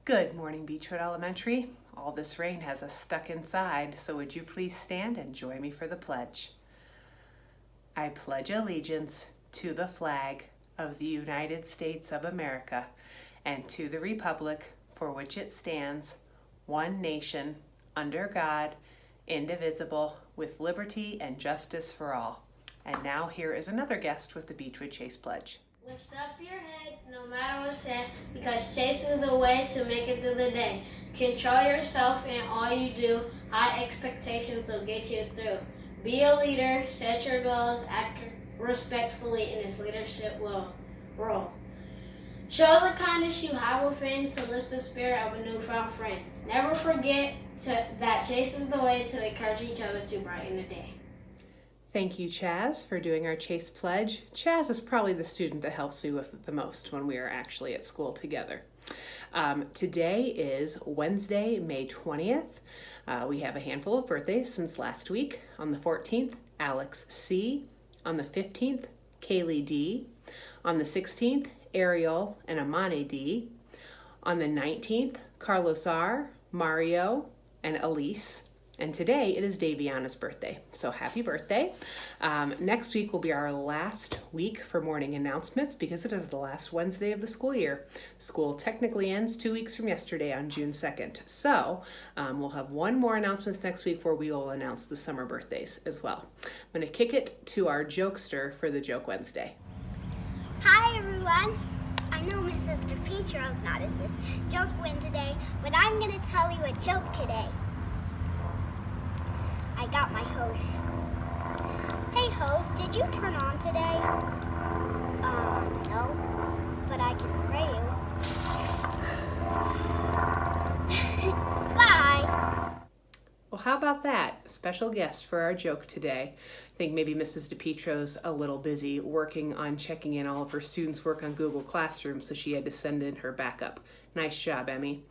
Good morning, Beechwood Elementary. All this rain has us stuck inside, so would you please stand and join me for the pledge? I pledge allegiance to the flag of the United States of America and to the republic for which it stands, one nation, under God, indivisible, with liberty and justice for all. And now here is another guest with the Beechwood Chase Pledge. Lift up your head, no matter what's said, because Chase is the way to make it through the day. Control yourself in all you do. High expectations will get you through. Be a leader, set your goals, act respectfully in this leadership role. Show the kindness you have within to lift the spirit of a newfound friend. Never forget that Chase is the way to encourage each other to brighten the day. Thank you, Chaz, for doing our Chase Pledge. Chaz is probably the student that helps me with it the most when we are actually at school together. Today is Wednesday, May 20th. We have a handful of birthdays since last week. On the 14th, Alex C. On the 15th, Kaylee D. On the 16th, Ariel and Amane D. On the 19th, Carlos R., Mario, and Elise. And today it is Daviana's birthday, so happy birthday. Next week will be our last week for morning announcements because it is the last Wednesday of the school year. School technically ends 2 weeks from yesterday on June 2nd. So we'll have one more announcements next week where we will announce the summer birthdays as well. I'm gonna kick it to our jokester for the Joke Wednesday. Hi everyone. I know Mrs. DePietro's not in this joke win today, but I'm gonna tell you a joke today. I got my hose. Hey hose, did you turn on today? No, but I can spray you. Bye. Well, how about that? Special guest for our joke today. I think maybe Mrs. DePietro's a little busy working on checking in all of her students' work on Google Classroom, so she had to send in her backup. Nice job, Emmy.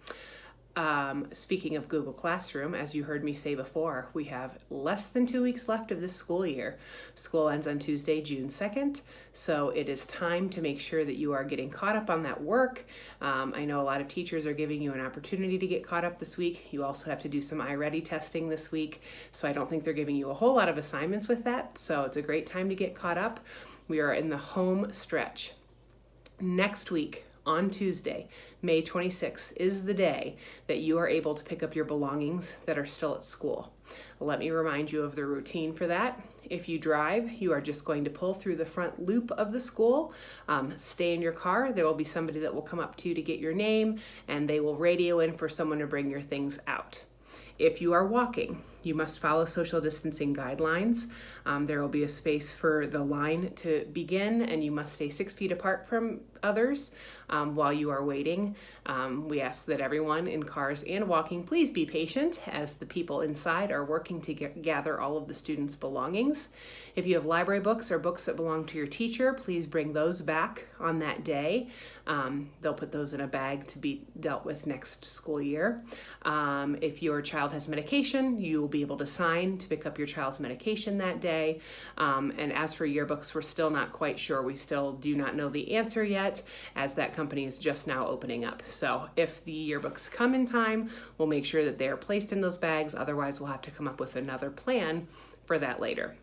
Speaking of Google Classroom, as you heard me say before, we have less than 2 weeks left of this school year. School ends on Tuesday, June 2nd, so it is time to make sure that you are getting caught up on that work. I know a lot of teachers are giving you an opportunity to get caught up this week. You also have to do some iReady testing this week, so I don't think they're giving you a whole lot of assignments with that, so it's a great time to get caught up. We are in the home stretch. Next week, on Tuesday, May 26th, is the day that you are able to pick up your belongings that are still at school. Let me remind you of the routine for that. If you drive, you are just going to pull through the front loop of the school, stay in your car. There will be somebody that will come up to you to get your name, and they will radio in for someone to bring your things out. If you are walking, you must follow social distancing guidelines. There will be a space for the line to begin, and you must stay 6 feet apart from others while you are waiting. We ask that everyone in cars and walking please be patient as the people inside are working to gather all of the students' belongings. If you have library books or books that belong to your teacher, please bring those back on that day. They'll put those in a bag to be dealt with next school year. If your child has medication, you will be able to sign to pick up your child's medication that day. And as for yearbooks, we're still not quite sure. We still do not know the answer yet, as that company is just now opening up. So if the yearbooks come in time, we'll make sure that they are placed in those bags. Otherwise, we'll have to come up with another plan for that later.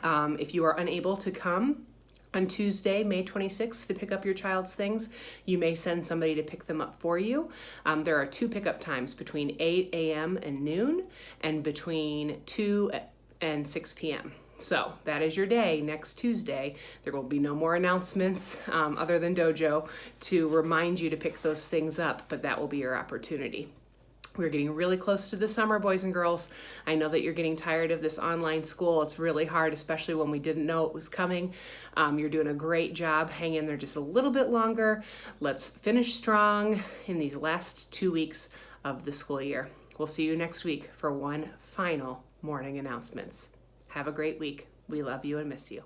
If you are unable to come on Tuesday, May 26th, to pick up your child's things, you may send somebody to pick them up for you. There are 2 pickup times, between 8 a.m. and noon, and between 2 and 6 p.m. So that is your day next Tuesday. There will be no more announcements other than Dojo to remind you to pick those things up, but that will be your opportunity. We're getting really close to the summer, boys and girls. I know that you're getting tired of this online school. It's really hard, especially when we didn't know it was coming. You're doing a great job. Hang in there just a little bit longer. Let's finish strong in these last 2 weeks of the school year. We'll see you next week for one final morning announcements. Have a great week. We love you and miss you.